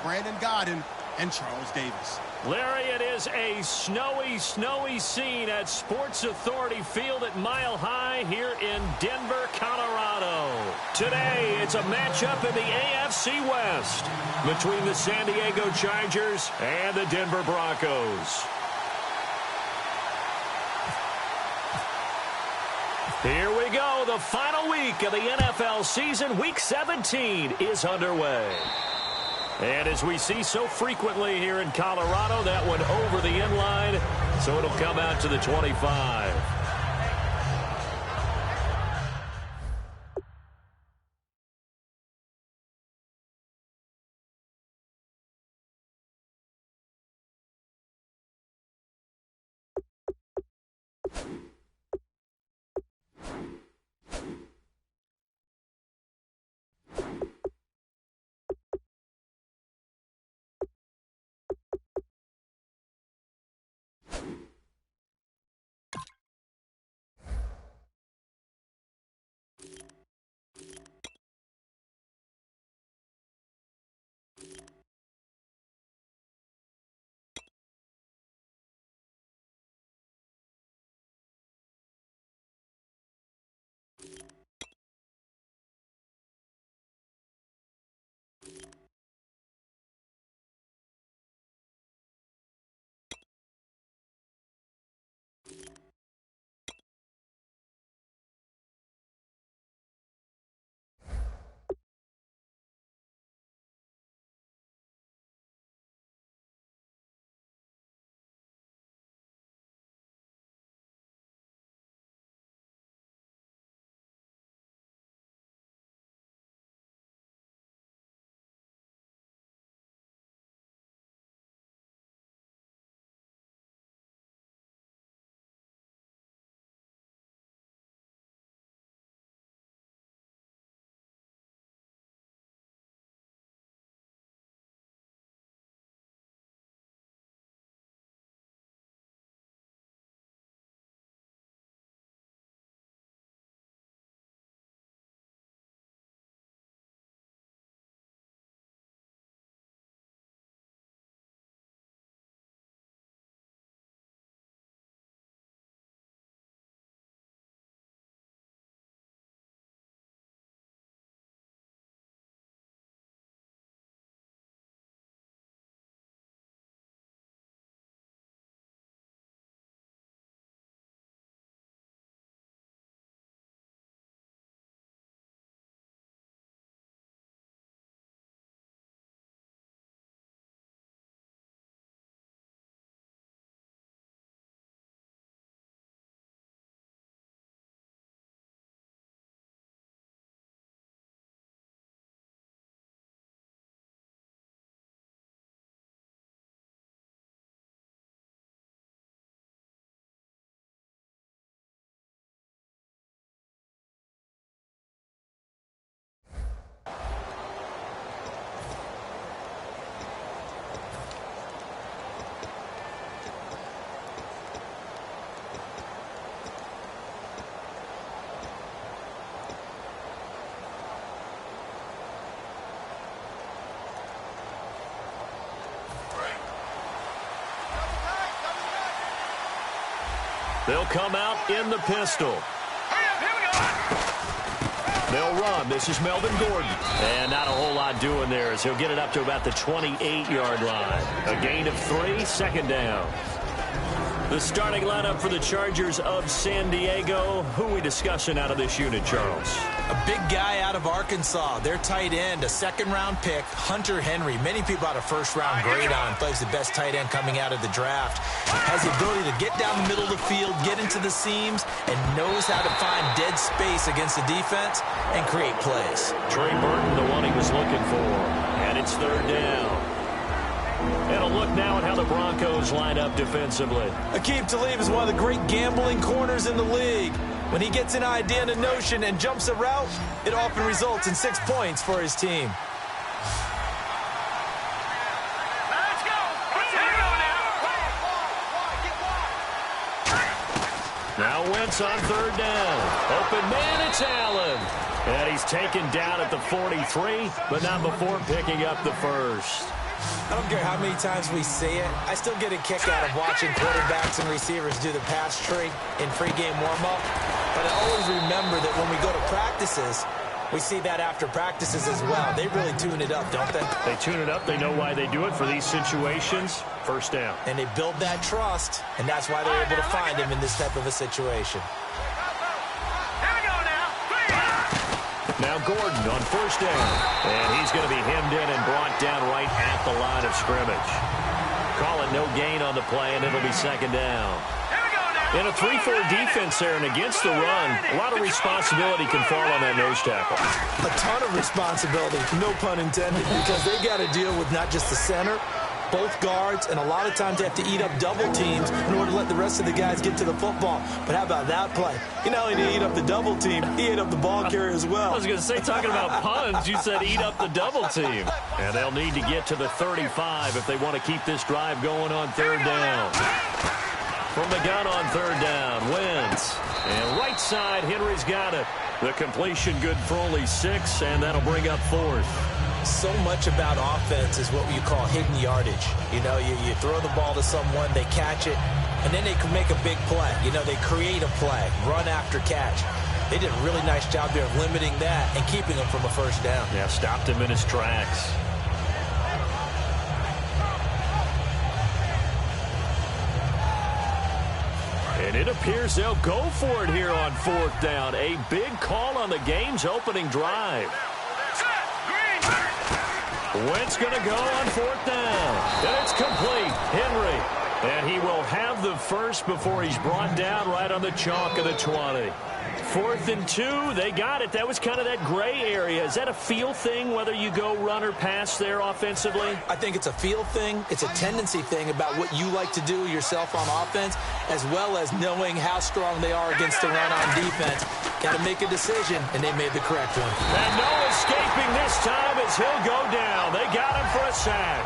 Brandon Godden and Charles Davis. Larry, it is a snowy scene at Sports Authority Field at Mile High here in Denver, Colorado. Today, it's a matchup in the AFC West between the San Diego Chargers and the Denver Broncos. Here we go. The final week of the NFL season, Week 17, is underway. And as we see so frequently here in Colorado, that one over the end line, so it'll come out to the 25. They'll come out in the pistol. They'll run. This is Melvin Gordon. And not a whole lot doing there as he'll get it up to about the 28-yard line. A gain of 3, second down. The starting lineup for the Chargers of San Diego. Who are we discussing out of this unit, Charles? A big guy out of Arkansas. Their tight end, a second-round pick, Hunter Henry. Many people had a first-round grade on. Plays the best tight end coming out of the draft. Has the ability to get down the middle of the field, get into the seams, and knows how to find dead space against the defense and create plays. Trey Burton, the one he was looking for. And it's third down. And a look now at how the Broncos line up defensively. Aqib Talib is one of the great gambling corners in the league. When he gets an idea and a notion and jumps a route, it often results in 6 points for his team. Now Wentz on third down. Open man, it's Allen. And he's taken down at the 43, but not before picking up the first. I don't care how many times we see it. I still get a kick out of watching quarterbacks and receivers do the pass tree in pregame warm-up. But I always remember that when we go to practices, we see that after practices as well. They really tune it up, don't they? They tune it up. They know why they do it for these situations. First down. And they build that trust, and that's why they're able to find him in this type of a situation. Now Gordon on first down. And he's going to be hemmed in and brought down right at the line of scrimmage. Call it no gain on the play, and it'll be second down. In a 3-4 defense there and against the run, a lot of responsibility can fall on that nose tackle. A ton of responsibility, no pun intended, because they got to deal with not just the center, both guards, and a lot of times they have to eat up double teams in order to let the rest of the guys get to the football. But how about that play? He not only did he eat up the double team, he ate up the ball carrier as well. I was going to say, talking about puns, you said eat up the double team. And they'll need to get to the 35 if they want to keep this drive going on third down. From the gun on third down, Wentz. And right side, Henry's got it. The completion good for only 6, and that'll bring up fourth. So much about offense is what you call hidden yardage. You know, you throw the ball to someone, they catch it, and then they can make a big play. You know, they create a play, run after catch. They did a really nice job there of limiting that and keeping him from a first down. Yeah, stopped him in his tracks. And it appears they'll go for it here on fourth down. A big call on the game's opening drive. Wentz going to go on fourth down. And it's complete. Henry. And he will have the first before he's brought down right on the chalk of the 20. 4th and 2, they got it. That was kind of that gray area. Is that a feel thing, whether you go run or pass there offensively? I think it's a feel thing. It's a tendency thing about what you like to do yourself on offense, as well as knowing how strong they are against the run on defense. Got to make a decision, and they made the correct one. And no escaping this time as he'll go down. They got him for a sack.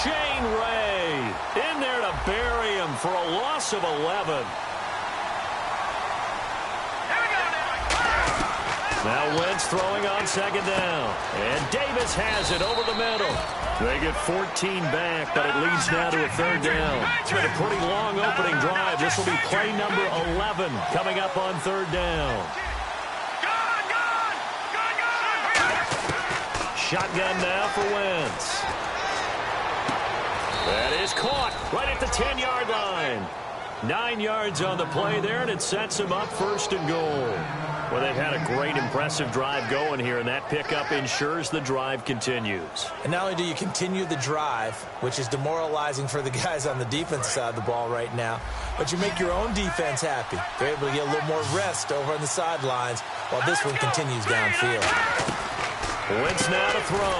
Shane Ray in there to bury him for a loss of 11. Now Wentz throwing on second down. And Davis has it over the middle. They get 14 back, but it leads now to a third down. It's been a pretty long opening drive. This will be play number 11 coming up on third down. Shotgun now for Wentz. That is caught right at the 10-yard line. 9 yards on the play there, and it sets him up first and goal. Well, they've had a great, impressive drive going here, and that pickup ensures the drive continues. And not only do you continue the drive, which is demoralizing for the guys on the defense side of the ball right now, but you make your own defense happy. They're able to get a little more rest over on the sidelines while this one continues downfield. Wentz now to throw.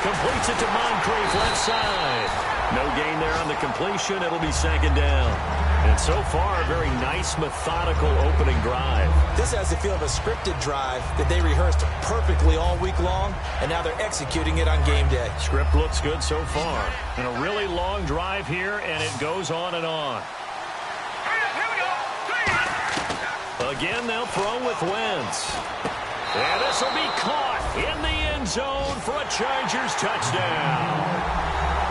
Completes it to Moncrief, left side. No gain there on the completion. It'll be second down. And so far, a very nice, methodical opening drive. This has the feel of a scripted drive that they rehearsed perfectly all week long, and now they're executing it on game day. Script looks good so far. And a really long drive here, and it goes on and on. Again, they'll throw with Wentz. And this will be caught in the end zone for a Chargers touchdown.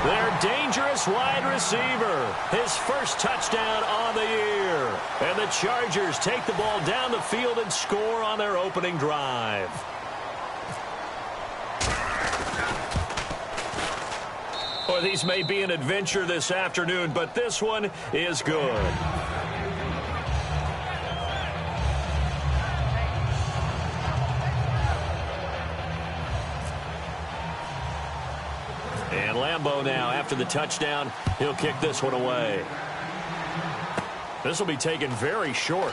Their dangerous wide receiver, his first touchdown on the year. And the Chargers take the ball down the field and score on their opening drive. Well, these may be an adventure this afternoon, but this one is good. And Lambeau now, after the touchdown, he'll kick this one away. This will be taken very short.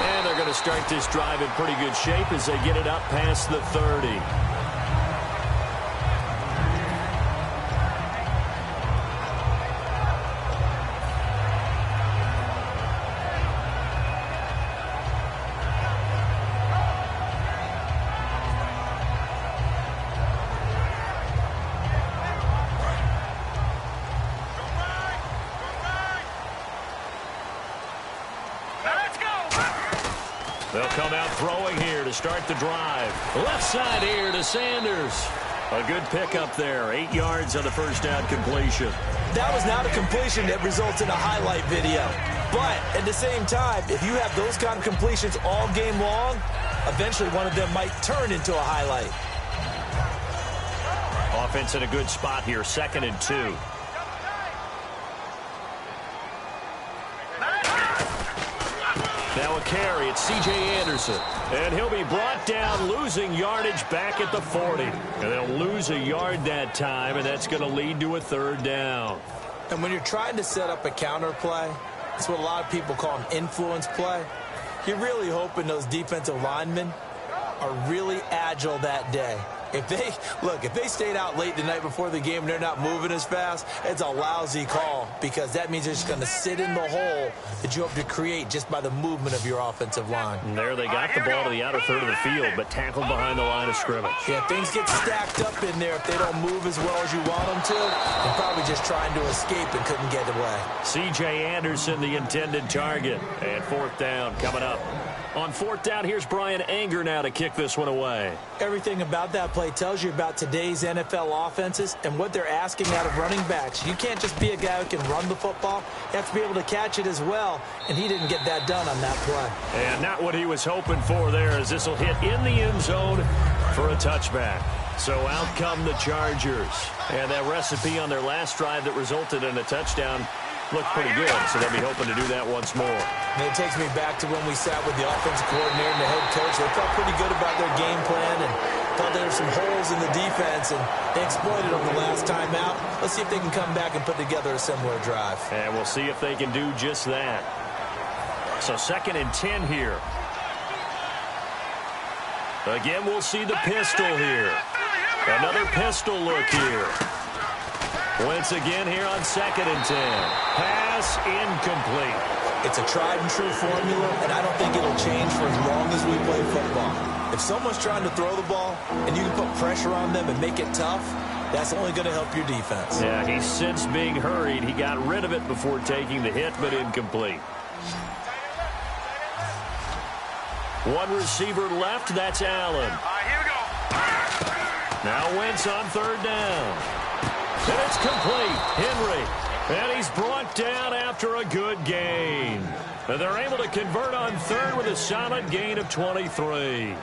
And they're going to start this drive in pretty good shape as they get it up past the 30. They'll come out throwing here to start the drive. Left side here to Sanders. A good pickup there. 8 yards on the first down completion. That was not a completion that results in a highlight video. But at the same time, if you have those kind of completions all game long, eventually one of them might turn into a highlight. Offense in a good spot here, 2nd and 2. Now a carry, it's C.J. Anderson. And he'll be brought down, losing yardage back at the 40. And they'll lose a yard that time, and that's going to lead to a 3rd down. And when you're trying to set up a counter play, it's what a lot of people call an influence play. You're really hoping those defensive linemen are really agile that day. If they stayed out late the night before the game and they're not moving as fast, it's a lousy call because that means they're just going to sit in the hole that you hope to create just by the movement of your offensive line. And there they got the ball to the outer third of the field, but tackled behind the line of scrimmage. Yeah, things get stacked up in there if they don't move as well as you want them to. They're probably just trying to escape and couldn't get away. C.J. Anderson, the intended target. And 4th down coming up. On 4th down, here's Brian Anger now to kick this one away. Everything about that play tells you about today's NFL offenses and what they're asking out of running backs. You can't just be a guy who can run the football. You have to be able to catch it as well, and he didn't get that done on that play. And not what he was hoping for there, as this will hit in the end zone for a touchback. So out come the Chargers. And that recipe on their last drive that resulted in a touchdown looked pretty good, so they'll be hoping to do that once more. And it takes me back to when we sat with the offensive coordinator and the head coach. They felt pretty good about their game plan and thought there were some holes in the defense, and they exploited them the last time out. Let's see if they can come back and put together a similar drive. And we'll see if they can do just that. So 2nd and 10 here. Again, we'll see the pistol here. Another pistol look here. Once again here on 2nd and 10. Pass incomplete. It's a tried-and-true formula, and I don't think it'll change for as long as we play football. If someone's trying to throw the ball and you can put pressure on them and make it tough, that's only going to help your defense. Yeah, he's since being hurried. He got rid of it before taking the hit, but incomplete. One receiver left, that's Allen. Here we go. Now Wentz on 3rd down. And it's complete. Henry. And he's brought down after a good gain. And they're able to convert on 3rd with a solid gain of 23.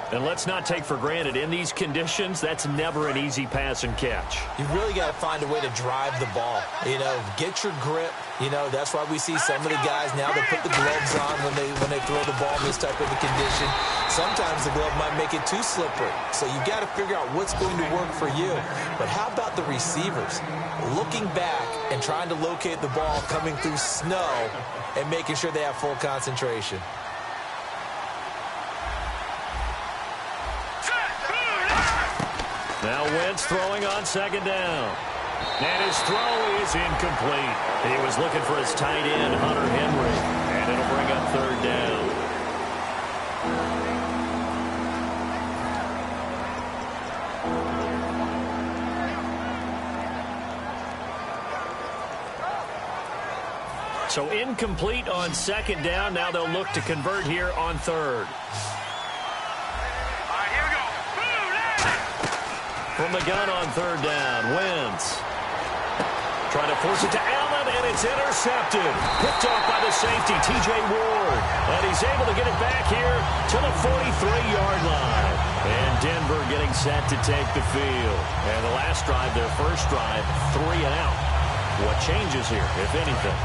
And let's not take for granted, in these conditions, that's never an easy pass and catch. You really got to find a way to drive the ball. Get your grip. That's why we see some of the guys now that put the gloves on when they throw the ball in this type of a condition. Sometimes the glove might make it too slippery. So you got to figure out what's going to work for you. But how about the receivers? Looking back and trying to locate the ball coming through snow and making sure they have full concentration. Now Wentz throwing on 2nd down. And his throw is incomplete. He was looking for his tight end, Hunter Henry. And it'll bring up 3rd down. So incomplete on 2nd down. Now they'll look to convert here on 3rd. From the gun on 3rd down, Wentz trying to force it to Allen, and it's intercepted. Picked off by the safety, T.J. Ward. And he's able to get it back here to the 43-yard line. And Denver getting set to take the field. And the last drive, their first drive, 3 and out. What changes here, if anything?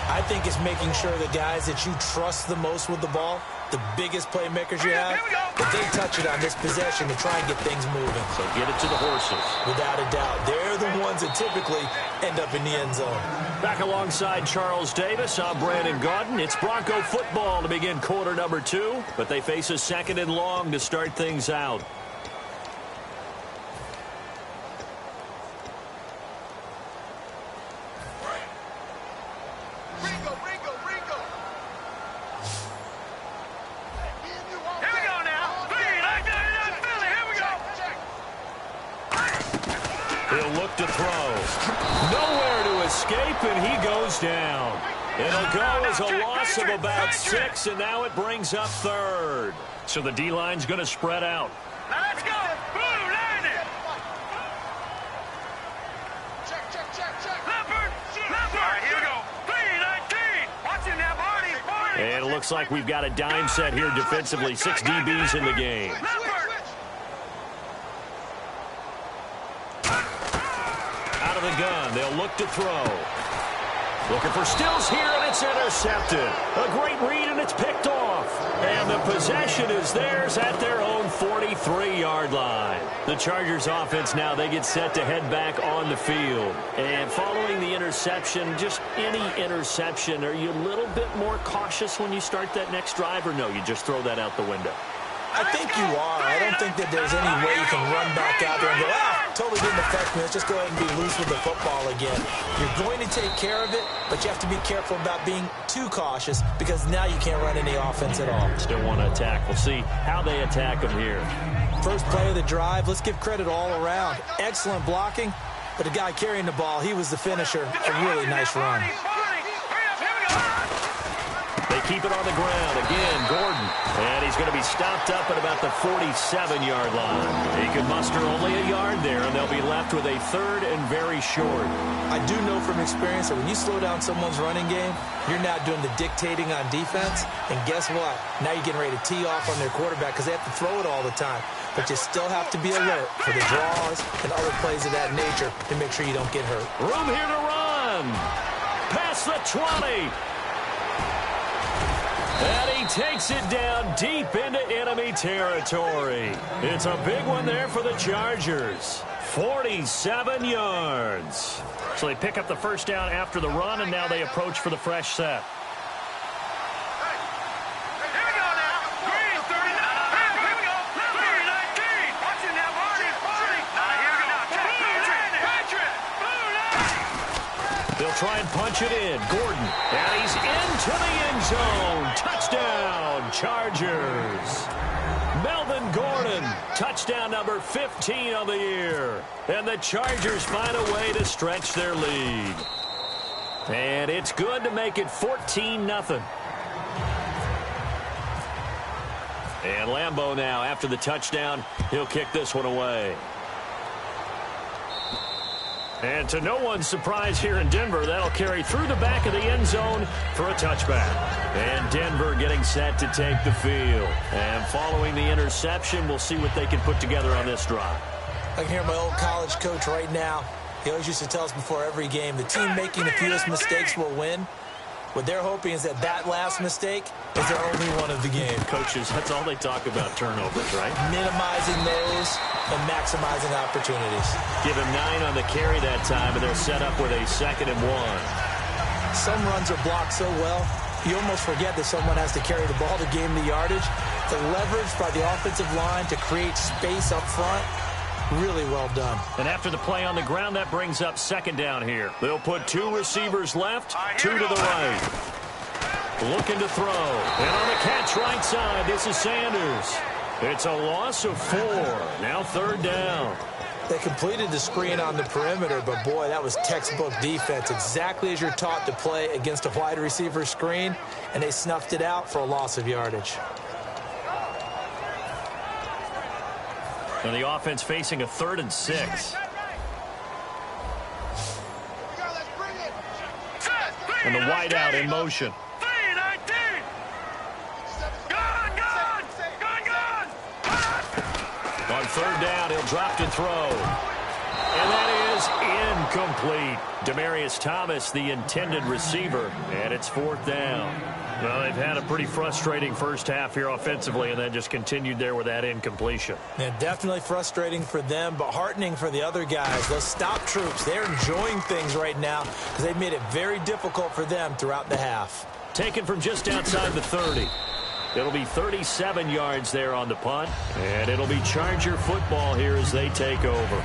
I think it's making sure the guys that you trust the most with the ball, the biggest playmakers you have, that they touch it on this possession to try and get things moving. So get it to the horses. Without a doubt. They're the ones that typically end up in the end zone. Back alongside Charles Davis, I'm Brandon Gaudin. It's Bronco football to begin quarter number 2, but they face a 2nd and long to start things out. To throw. Nowhere to escape, and he goes down. It'll go as a loss of about 6, and now it brings up 3rd. So the D-line's going to spread out. Let's go. Boom, land it. And it looks like we've got a dime set here defensively. 6 DBs in the game. Out of the gun. They'll look to throw. Looking for Stills here, and it's intercepted. A great read, and it's picked off. And the possession is theirs at their own 43-yard line. The Chargers offense now, they get set to head back on the field. And following the interception, just any interception, are you a little bit more cautious when you start that next drive, or no, you just throw that out the window? I think you are. I don't think that there's any way you can run back out there and go, totally didn't affect me. Let's just go ahead and be loose with the football again. You're going to take care of it, but you have to be careful about being too cautious because now you can't run any offense at all. Still want to attack. We'll see how they attack them here. First play of the drive, let's give credit all around. Excellent blocking, but the guy carrying the ball, he was the finisher. A really nice run. They keep it on the ground. Again, Gordon. And he's going to be stopped up at about the 47-yard line. He could muster only a yard there, and they'll be left with a third and very short. I do know from experience that when you slow down someone's running game, you're now doing the dictating on defense. And guess what? Now you're getting ready to tee off on their quarterback because they have to throw it all the time. But you still have to be alert for the draws and other plays of that nature to make sure you don't get hurt. Room here to run. Past the 20. And he takes it down deep into enemy territory. It's a big one there for the Chargers. 47 yards. So they pick up the first down after the run, and now they approach for the fresh set. They'll try and punch it in. Gordon. And he's into the end zone. Touchdown, Chargers. Melvin Gordon. Touchdown number 15 on the year. And the Chargers find a way to stretch their lead. And it's good to make it 14-0. And Lambeau now, after the touchdown, he'll kick this one away. And to no one's surprise here in Denver, that'll carry through the back of the end zone for a touchback. And Denver getting set to take the field. And following the interception, we'll see what they can put together on this drive. I can hear my old college coach right now. He always used to tell us before every game, the team making the fewest mistakes will win. What they're hoping is that last mistake is their only one of the game. Coaches, that's all they talk about, turnovers, right? Minimizing those and maximizing opportunities. Give him 9 on the carry that time, and they're set up with a 2nd and 1. Some runs are blocked so well, you almost forget that someone has to carry the ball to gain the yardage. The leverage by the offensive line to create space up front, really well done. And after the play on the ground, that brings up 2nd down here. They'll put 2 receivers left, 2 to the right. Looking to throw. And on the catch right side, this is Sanders. It's a loss of 4. Now 3rd down. They completed the screen on the perimeter, but boy, that was textbook defense. Exactly as you're taught to play against a wide receiver screen, and they snuffed it out for a loss of yardage. And the offense facing a 3rd and 6. And the wideout in motion. On 3rd down, he'll drop to throw. And that is incomplete. Demaryius Thomas, the intended receiver, and it's 4th down. Well, they've had a pretty frustrating first half here offensively, and then just continued there with that incompletion. Yeah, definitely frustrating for them, but heartening for the other guys. Those stop troops, they're enjoying things right now because they've made it very difficult for them throughout the half. Taken from just outside the 30. It'll be 37 yards there on the punt, and it'll be Charger football here as they take over.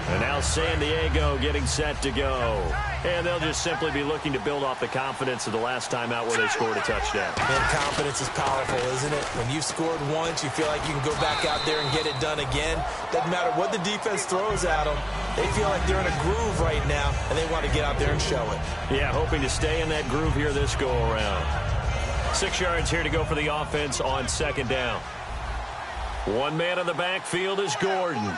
And now San Diego getting set to go. And they'll just simply be looking to build off the confidence of the last time out where they scored a touchdown. And confidence is powerful, isn't it? When you've scored once, you feel like you can go back out there and get it done again. Doesn't matter what the defense throws at them. They feel like they're in a groove right now, and they want to get out there and show it. Yeah, hoping to stay in that groove here this go-around. 6 yards here to go for the offense on 2nd down. One man in the backfield is Gordon.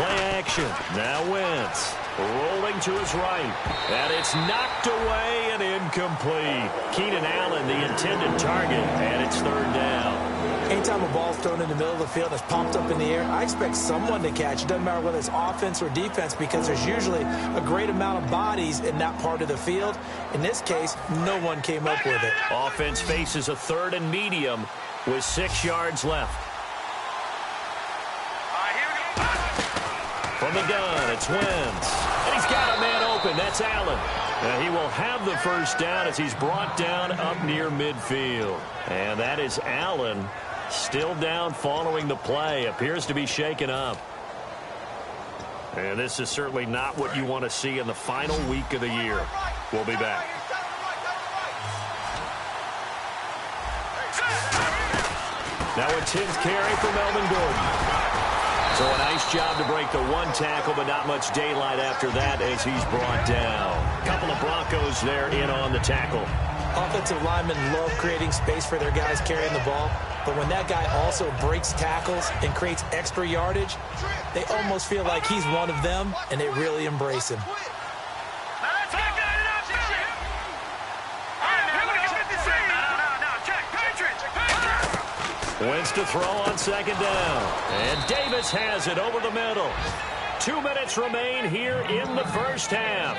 Play action. Now Wentz rolling to his right. And it's knocked away and incomplete. Keenan Allen, the intended target, and it's third down. Anytime a ball's thrown in the middle of the field and it's popped up in the air, I expect someone to catch. It doesn't matter whether it's offense or defense because there's usually a great amount of bodies in that part of the field. In this case, no one came up with it. Offense faces a third and medium with 6 yards left. From the gun, it's Wentz. And he's got a man open. That's Allen. And he will have the first down as he's brought down up near midfield. And that is Allen. Still down following the play. Appears to be shaken up. And this is certainly not what you want to see in the final week of the year. We'll be back. Now a 10th carry for Melvin Gordon. So a nice job to break the one tackle, but not much daylight after that as he's brought down. A couple of Broncos there in on the tackle. Offensive linemen love creating space for their guys carrying the ball, but when that guy also breaks tackles and creates extra yardage, they almost feel like he's one of them, and they really embrace him. Wentz to throw on second down. And Davis has it over the middle. 2 minutes remain here in the first half.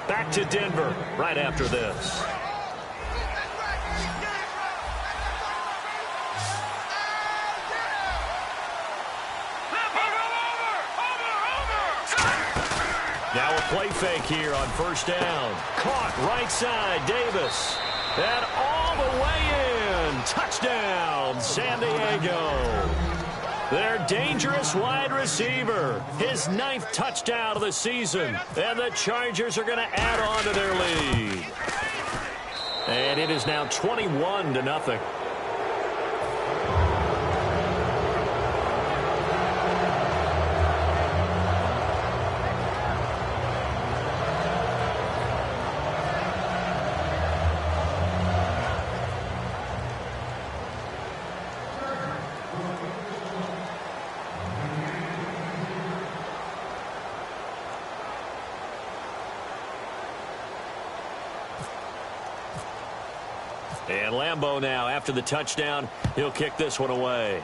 Back to Denver right after this. Now a play fake here on first down. Caught right side, Davis. And all the way in. Touchdown, San Diego. Their dangerous wide receiver. His 9th touchdown of the season. And the Chargers are going to add on to their lead. And it is now 21-0. And Lambeau now, after the touchdown, he'll kick this one away.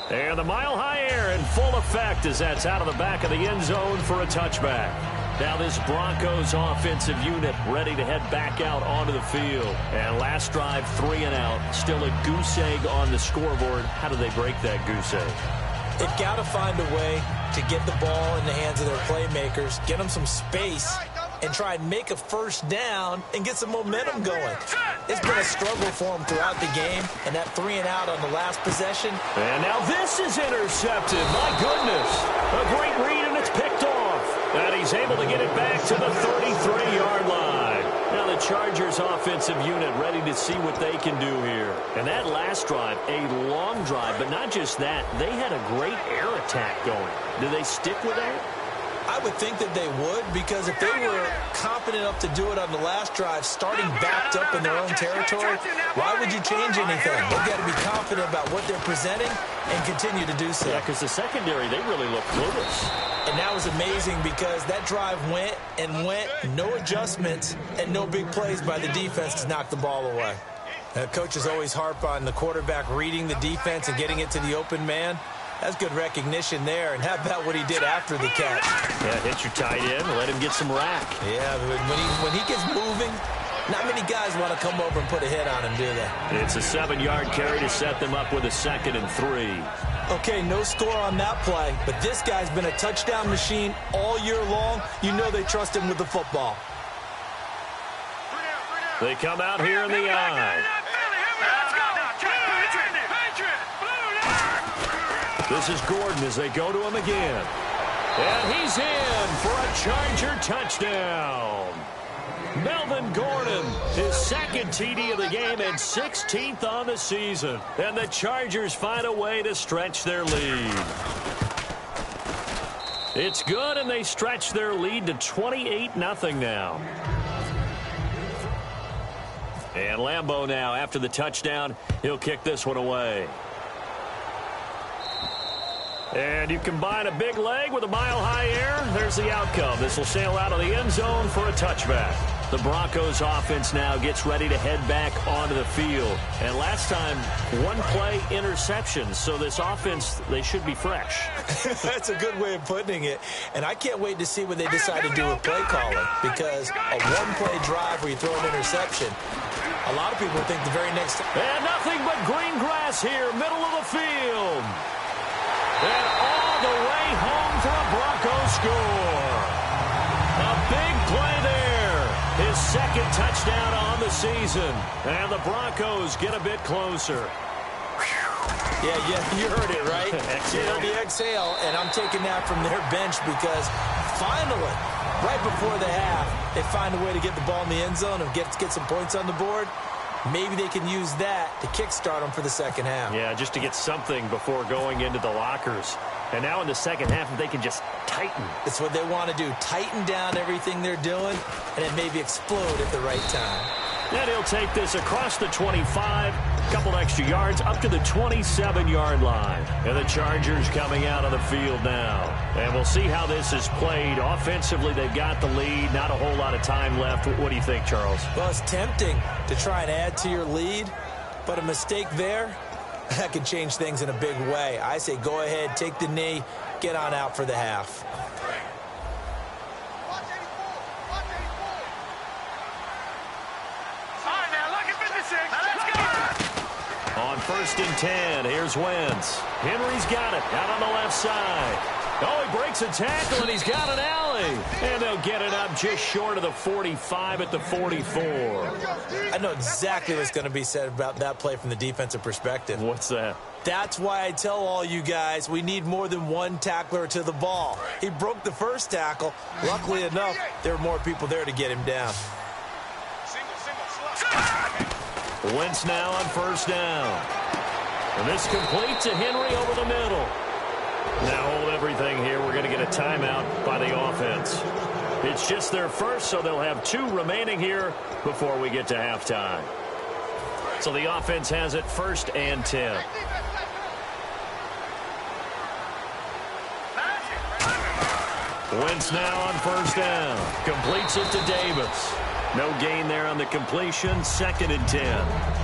And the mile-high air in full effect as that's out of the back of the end zone for a touchback. Now this Broncos offensive unit ready to head back out onto the field. And last drive, 3 and out. Still a goose egg on the scoreboard. How do they break that goose egg? They've got to find a way to get the ball in the hands of their playmakers, get them some space, and try and make a first down and get some momentum going. It's been a struggle for him throughout the game, and that 3 and out on the last possession. And now this is intercepted. My goodness. A great read, and it's picked off. And he's able to get it back to the 33-yard line. Now the Chargers offensive unit ready to see what they can do here. And that last drive, a long drive, but not just that. They had a great air attack going. Do they stick with that? I would think that they would, because if they were confident enough to do it on the last drive, starting backed up in their own territory, why would you change anything? They've got to be confident about what they're presenting and continue to do so. Yeah, because the secondary, they really look clueless. And that was amazing because that drive went and went, no adjustments, and no big plays by the defense to knock the ball away. Coaches always harp on the quarterback reading the defense and getting it to the open man. That's good recognition there. And how about what he did after the catch? Yeah, hit your tight end, let him get some rack. Yeah, but when he gets moving, not many guys want to come over and put a hit on him, do they? It's a 7-yard carry to set them up with a 2nd and 3. Okay, no score on that play, but this guy's been a touchdown machine all year long. You know they trust him with the football. They come out here in the eye. This is Gordon as they go to him again. And he's in for a Charger touchdown. Melvin Gordon, his 2nd TD of the game and 16th on the season. And the Chargers find a way to stretch their lead. It's good, and they stretch their lead to 28-0 now. And Lambeau now, after the touchdown, he'll kick this one away. And you combine a big leg with a mile-high air, there's the outcome. This will sail out of the end zone for a touchback. The Broncos offense now gets ready to head back onto the field. And last time, one-play interception. So this offense, they should be fresh. That's a good way of putting it. And I can't wait to see what they decide to do with play calling. Because a one-play drive where you throw an interception, a lot of people think the very next time. And nothing but green grass here, middle of the field. And all the way home for a Broncos score. A big play there. His second touchdown on the season. And the Broncos get a bit closer. Yeah, you heard it, right? You heard the exhale, and I'm taking that from their bench because finally, right before the half, they find a way to get the ball in the end zone and get some points on the board. Maybe they can use that to kickstart them for the second half. Yeah, just to get something before going into the lockers. And now in the second half, if they can just tighten. It's what they want to do. Tighten down everything they're doing, and then maybe explode at the right time. And he'll take this across the 25, a couple extra yards, up to the 27-yard line. And the Chargers coming out of the field now. And we'll see how this is played. Offensively, they've got the lead. Not a whole lot of time left. What do you think, Charles? Well, it's tempting to try and add to your lead, but a mistake there, that could change things in a big way. I say go ahead, take the knee, get on out for the half. On 1st and 10, here's Wentz. Henry's got it out on the left side. Oh, he breaks a tackle, and he's got an alley. And they'll get it up just short of the 45 at the 44. I know exactly what's going to be said about that play from the defensive perspective. What's that? That's why I tell all you guys we need more than one tackler to the ball. He broke the first tackle. Luckily enough, there were more people there to get him down. Wentz now on 1st down. And this complete to Henry over the middle. Now hold everything here. We're going to get a timeout by the offense. It's just their first, so they'll have 2 remaining here before we get to halftime. So the offense has it 1st and 10. Wentz now on 1st down. Completes it to Davis. No gain there on the completion. 2nd and 10.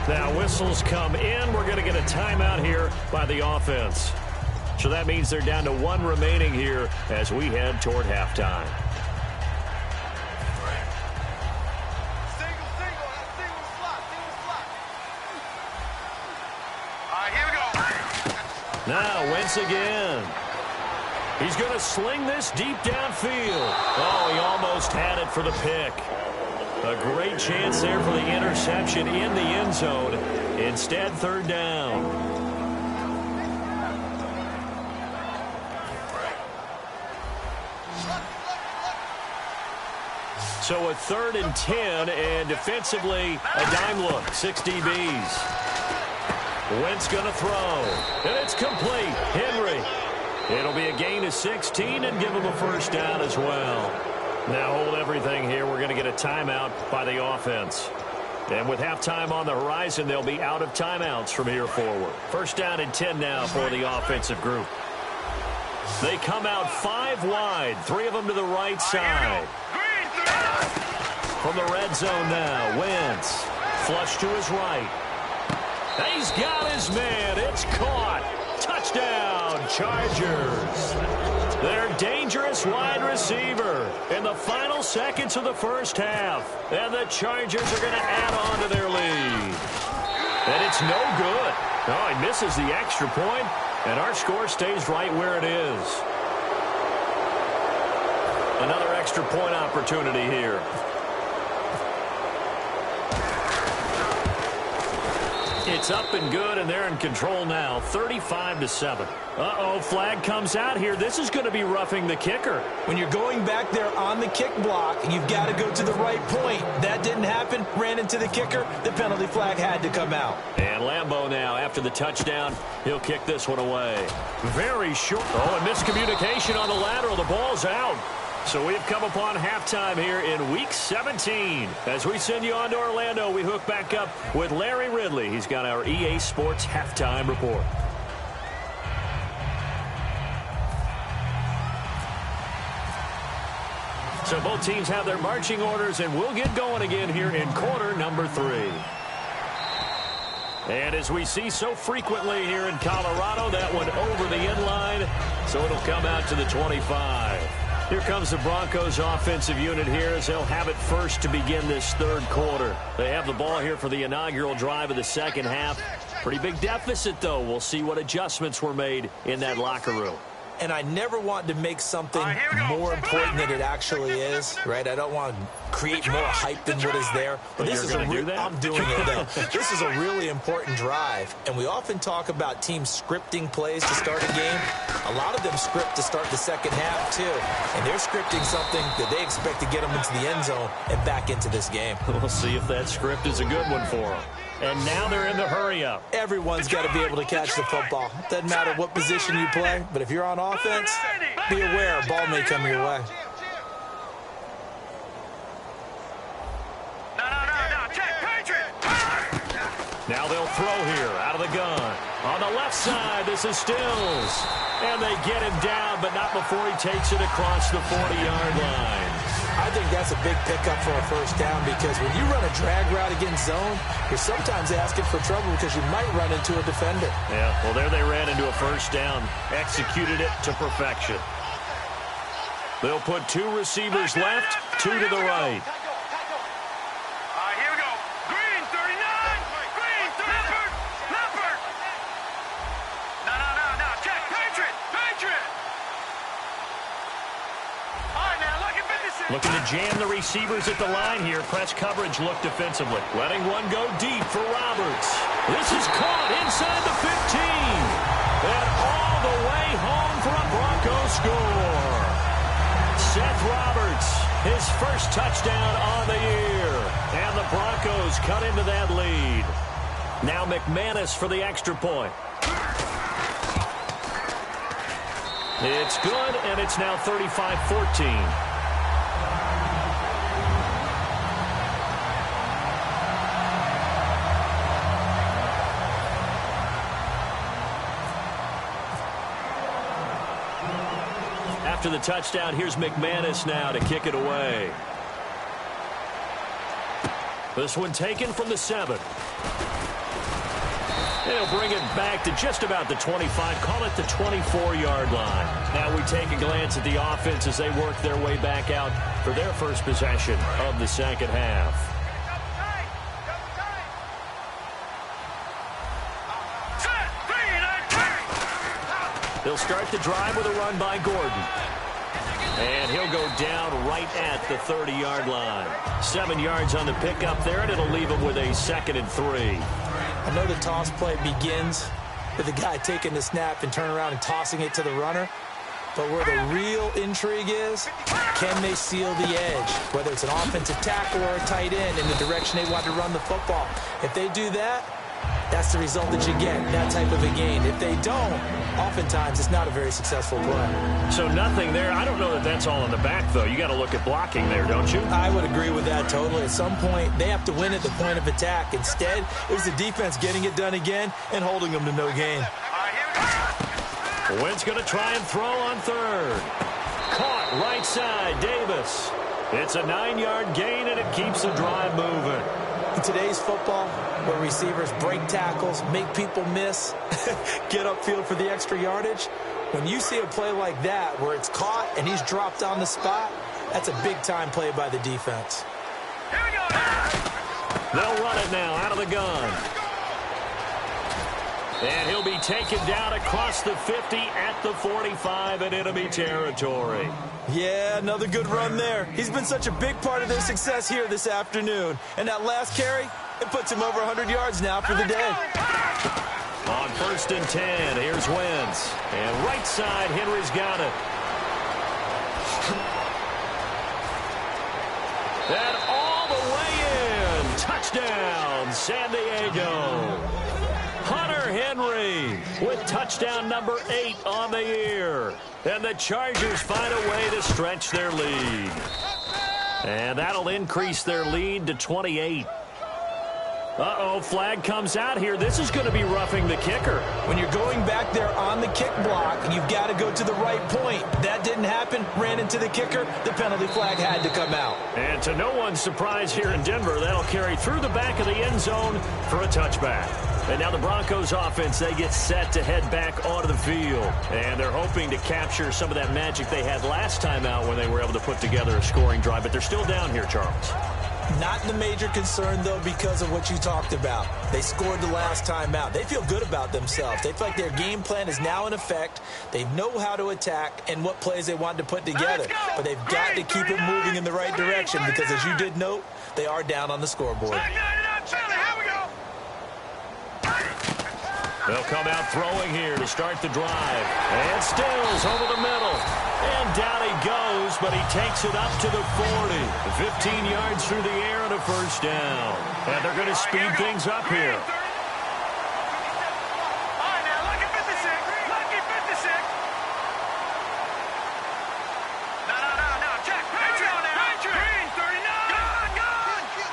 Now whistles come in. We're going to get a timeout here by the offense. So that means they're down to 1 remaining here as we head toward halftime. Now Wentz again. He's going to sling this deep downfield. Oh, he almost had it for the pick. A great chance there for the interception in the end zone. Instead, 3rd down. So a 3rd and 10, and defensively, a dime look. 6 DBs. Wentz going to throw, and it's complete. Henry. It'll be a gain of 16 and give him a 1st down as well. Now hold everything here. We're going to get a timeout by the offense. And with halftime on the horizon, they'll be out of timeouts from here forward. 1st down and 10 now for the offensive group. They come out 5 wide, 3 of them to the right side. From the red zone now, Wentz. Flush to his right. He's got his man. It's caught. Touchdown, Chargers. Their dangerous wide receiver in the final seconds of the 1st half. And the Chargers are going to add on to their lead. And it's no good. Oh, he misses the extra point, and our score stays right where it is. Another extra point opportunity here. It's up and good, and they're in control now, 35-7. Uh-oh, flag comes out here. This is going to be roughing the kicker. When you're going back there on the kick block, you've got to go to the right point. That didn't happen. Ran into the kicker. The penalty flag had to come out. And Lambeau now, after the touchdown, he'll kick this one away. Very short. Oh, and miscommunication on the lateral. The ball's out. So we've come upon halftime here in Week 17. As we send you on to Orlando, we hook back up with Larry Ridley. He's got our EA Sports Halftime Report. So both teams have their marching orders, and we'll get going again here in quarter number 3. And as we see so frequently here in Colorado, that one over the end line, so it'll come out to the 25. Here comes the Broncos offensive unit here as they'll have it first to begin this third quarter. They have the ball here for the inaugural drive of the second half. Pretty big deficit, though. We'll see what adjustments were made in that locker room. And I never want to make something more important than it actually is, right? I don't want to create more hype than what is there. But this is I'm doing it, though. This is a really important drive. And we often talk about teams scripting plays to start a game. A lot of them script to start the second half, too. And they're scripting something that they expect to get them into the end zone and back into this game. We'll see if that script is a good one for them. And now they're in the hurry-up. Everyone's got to be able to catch the football. Doesn't matter what position you play, but if you're on offense, be aware a ball may come your way. Now they'll throw here out of the gun. On the left side, this is Stills. And they get him down, but not before he takes it across the 40-yard line. I think that's a big pickup for a first down because when you run a drag route against zone, you're sometimes asking for trouble because you might run into a defender. Yeah, well, there they ran into a first down. Executed it to perfection. They'll put 2 receivers left, 2 to the right. Here we go. Green, 39. Green, 30. Leopard. No. Check. Patriot. All right, now, look at business. Looking to jam the receivers at the line here. Press coverage look defensively. Letting one go deep for Roberts. This is caught inside the 15. And all the way home for a Broncos score. Seth Roberts, his first touchdown on the year. And the Broncos cut into that lead. Now McManus for the extra point. It's good, and it's now 35-14. After the touchdown, here's McManus now to kick it away. This one taken from the 7. They'll bring it back to just about the 25, call it the 24-yard line. Now we take a glance at the offense as they work their way back out for their first possession of the second half. They'll start the drive with a run by Gordon. And he'll go down right at the 30-yard line. 7 yards on the pickup there, and it'll leave him with a 2nd and 3. I know the toss play begins with the guy taking the snap and turning around and tossing it to the runner. But where the real intrigue is, can they seal the edge? Whether it's an offensive tackle or a tight end in the direction they want to run the football. If they do that, that's the result that you get, that type of a gain. If they don't, oftentimes it's not a very successful play. So nothing there. I don't know that that's all in the back, though. You got to look at blocking there, don't you? I would agree with that totally. At some point, they have to win at the point of attack. Instead, it was the defense getting it done again and holding them to no gain. Wynn's going to try and throw on 3rd. Caught right side, Davis. It's a 9-yard gain, and it keeps the drive moving. In today's football, where receivers break tackles, make people miss, get upfield for the extra yardage, when you see a play like that where it's caught and he's dropped on the spot, that's a big-time play by the defense. Here we go. They'll run it now out of the gun. And he'll be taken down across the 50 at the 45 in enemy territory. Yeah, another good run there. He's been such a big part of their success here this afternoon. And that last carry, it puts him over 100 yards now for the day. On 1st and 10, here's Wentz. And right side, Henry's got it. And all the way in. Touchdown, San Diego. Hunter Henry with touchdown number 8 on the year. And the Chargers find a way to stretch their lead. And that'll increase their lead to 28. Uh-oh, flag comes out here. This is going to be roughing the kicker. When you're going back there on the kick block, you've got to go to the right point. That that didn't happen, ran into the kicker, the penalty flag had to come out. And to no one's surprise here in Denver, that'll carry through the back of the end zone for a touchback. And now the Broncos offense, they get set to head back onto the field. And they're hoping to capture some of that magic they had last time out when they were able to put together a scoring drive. But they're still down here, Charles. Not the major concern, though, because of what you talked about. They scored the last time out. They feel good about themselves. They feel like their game plan is now in effect. They know how to attack and what plays they want to put together. But they've got to keep it moving in the right direction because, as you did note, they are down on the scoreboard. They'll come out throwing here to start the drive. And Stills over the middle. And down he goes, but he takes it up to the 40. 15 yards through the air and a first down. And they're going to speed things up here.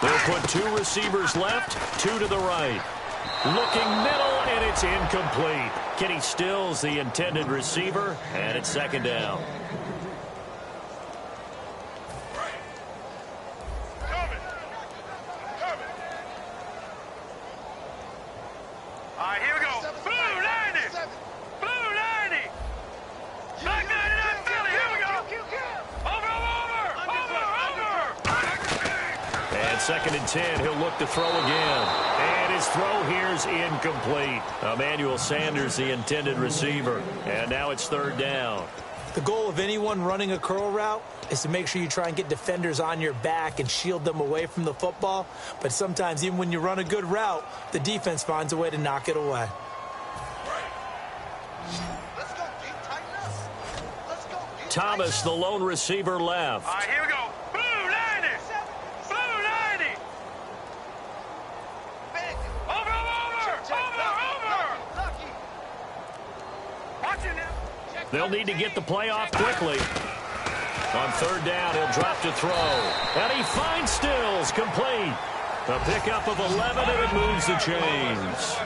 They'll put 2 receivers left, 2 to the right. Looking middle, and it's incomplete. Kenny Stills, the intended receiver, and it's second down. All right, here we go. Blue 90. Blue 90. Black 99 Philly. Here we go. Over. And second and 10, he'll look to throw again. And his throw here's incomplete. Emmanuel Sanders, the intended receiver. And now it's third down. The goal of anyone running a curl route is to make sure you try and get defenders on your back and shield them away from the football. But sometimes, even when you run a good route, the defense finds a way to knock it away. Thomas, the lone receiver, left. All right, here we go. Blue 90. Blue 90. Over. Watch it now. They'll need to get the play off quickly. On third down, he'll drop to throw. And he finds Stills, complete. A pickup of 11, and it moves the chains.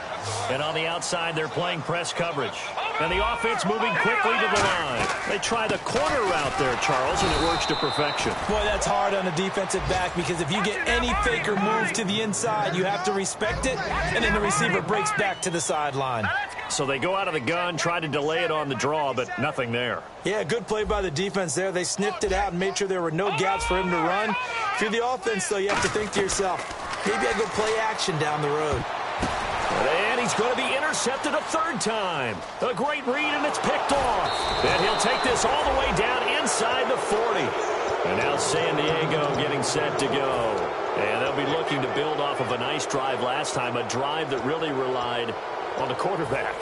And on the outside, they're playing press coverage. And the offense moving quickly to the line. They try the corner route there, Charles, and it works to perfection. Boy, that's hard on a defensive back because if you get any fake or move to the inside, you have to respect it, and then the receiver breaks back to the sideline. So they go out of the gun, try to delay it on the draw, but nothing there. Yeah, good play by the defense there. They sniffed it out and made sure there were no gaps for him to run. If you're the offense, though, you have to think to yourself, maybe I go play action down the road. And he's going to be intercepted a third time. A great read, and it's picked off. And he'll take this all the way down inside the 40. And now San Diego getting set to go. And they'll be looking to build off of a nice drive last time, a drive that really relied on the quarterback.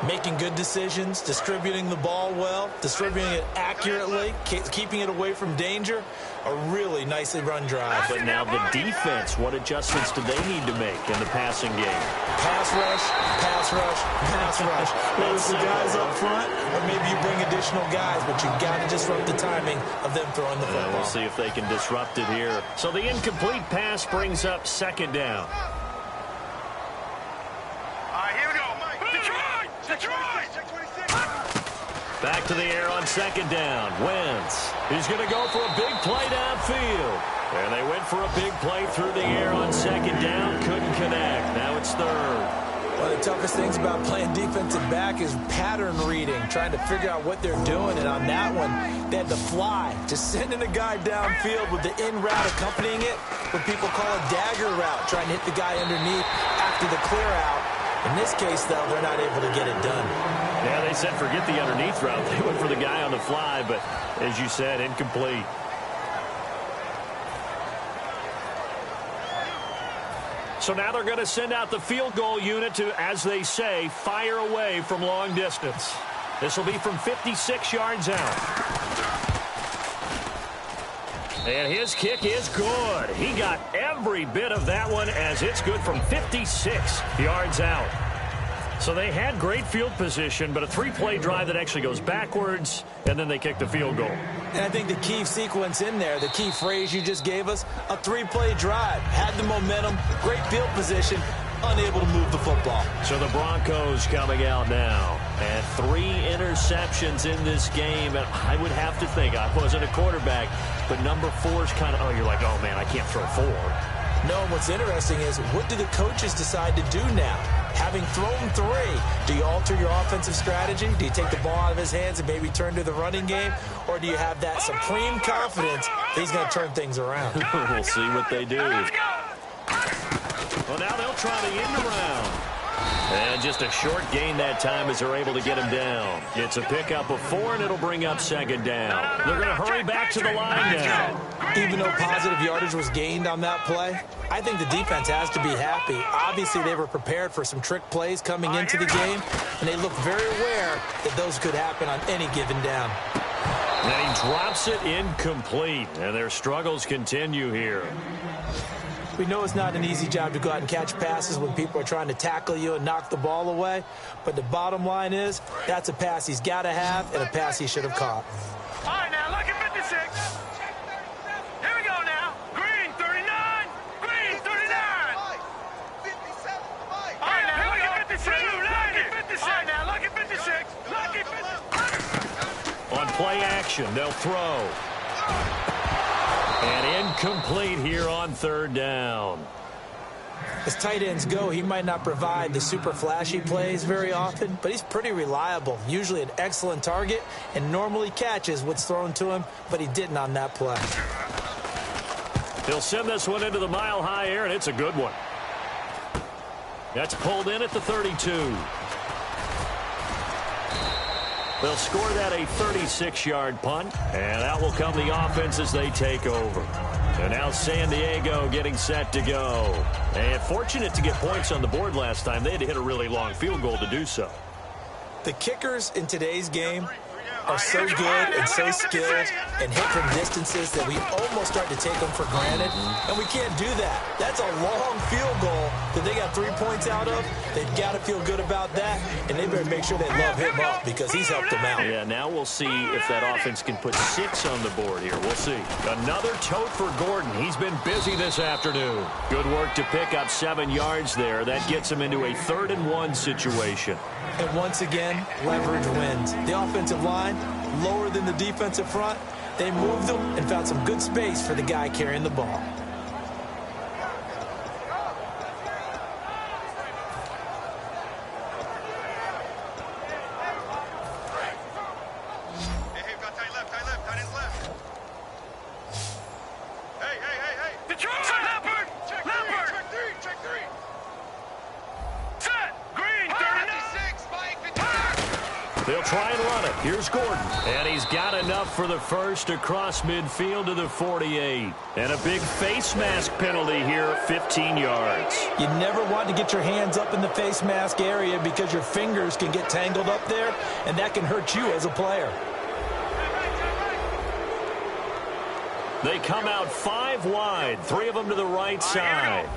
Making good decisions, distributing the ball well, distributing it accurately, keeping it away from danger. A really nicely run drive. But now the defense, what adjustments do they need to make in the passing game? Pass rush, pass rush, pass rush. Whether it's the guys up front or maybe you bring additional guys, but you've got to disrupt the timing of them throwing the football. We'll see if they can disrupt it here. So the incomplete pass brings up second down. Back to the air on second down. Wentz. He's going to go for a big play downfield. And they went for a big play through the air on second down. Couldn't connect. Now it's third. One of the toughest things about playing defensive back is pattern reading, trying to figure out what they're doing. And on that one, they had to fly, just sending a guy downfield with the in route accompanying it, what people call a dagger route, trying to hit the guy underneath after the clear out. In this case, though, they're not able to get it done. Yeah, they said forget the underneath route. They went for the guy on the fly, but as you said, incomplete. So now they're going to send out the field goal unit to, as they say, fire away from long distance. This will be from 56 yards out. And his kick is good. He got every bit of that one as it's good from 56 yards out. So they had great field position, but a three-play drive that actually goes backwards, and then they kick the field goal. And I think the key sequence in there, the key phrase you just gave us, a three-play drive. Had the momentum, great field position, unable to move the football. So the Broncos coming out now. And 3 interceptions in this game. And I would have to think, I wasn't a quarterback, but number 4 is kind of, oh, you're like, oh, man, I can't throw 4. No, what's interesting is, what do the coaches decide to do now? Having thrown 3, do you alter your offensive strategy? Do you take the ball out of his hands and maybe turn to the running game? Or do you have that supreme confidence that he's going to turn things around? We'll see what they do. Well, now they'll try the end around. And just a short gain that time as they're able to get him down. It's a pickup of 4, and it'll bring up 2nd down. They're going to hurry back to the line now. Even though positive yardage was gained on that play, I think the defense has to be happy. Obviously, they were prepared for some trick plays coming into the game, and they look very aware that those could happen on any given down. And he drops it incomplete, and their struggles continue here. We know it's not an easy job to go out and catch passes when people are trying to tackle you and knock the ball away, but the bottom line is that's a pass he's got to have and a pass he should have caught. All right, now, look at 56. Here we go now. Green, 39. Green, 39. 57. All right, now, look at 56. Blue, 90. 56. All right, now, look at 56. Look at 56. On play action, they'll throw. And incomplete here on 3rd down. As tight ends go, he might not provide the super flashy plays very often, but he's pretty reliable, usually an excellent target, and normally catches what's thrown to him, but he didn't on that play. He'll send this one into the mile-high air, and it's a good one. That's pulled in at the 32. They'll score that a 36-yard punt, and out will come the offense as they take over. And now San Diego getting set to go. And fortunate to get points on the board last time. They had to hit a really long field goal to do so. The kickers in today's game are so good and so skilled and hit from distances that we almost start to take them for granted, and we can't do that. That's a long field goal that they got 3 points out of. They've got to feel good about that, and they better make sure they love him up because he's helped them out. Yeah, now we'll see if that offense can put 6 on the board here. We'll see. Another tote for Gordon. He's been busy this afternoon. Good work to pick up 7 yards there. That gets him into a 3rd and 1 situation. And once again, leverage wins. The offensive line, lower than the defensive front, they moved them and found some good space for the guy carrying the ball. Hey, we've got tight left, tight ends left. Hey. Detroit! Leopard! Leopard! Check 3. Set! Green, 39. 56, Mike, 56. They'll try and run it. Here's Gordon. And he's got enough for the first across midfield to the 48. And a big face mask penalty here, 15 yards. You never want to get your hands up in the face mask area because your fingers can get tangled up there, and that can hurt you as a player. They come out 5 wide, 3 of them to the right side.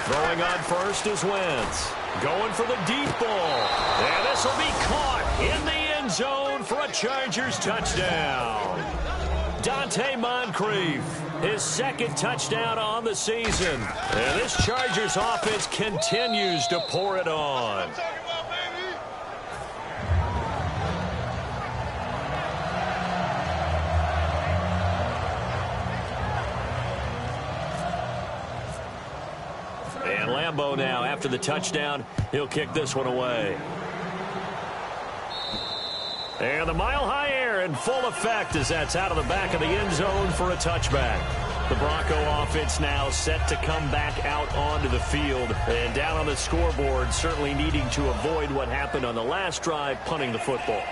Throwing on first is Wentz. Going for the deep ball. And this will be caught in the end zone for a Chargers touchdown. Dante Moncrief, his 2nd touchdown on the season. And this Chargers offense continues to pour it on. And Lambeau now, after the touchdown, he'll kick this one away. And the mile-high air in full effect as that's out of the back of the end zone for a touchback. The Bronco offense now set to come back out onto the field. And down on the scoreboard, certainly needing to avoid what happened on the last drive, punting the football.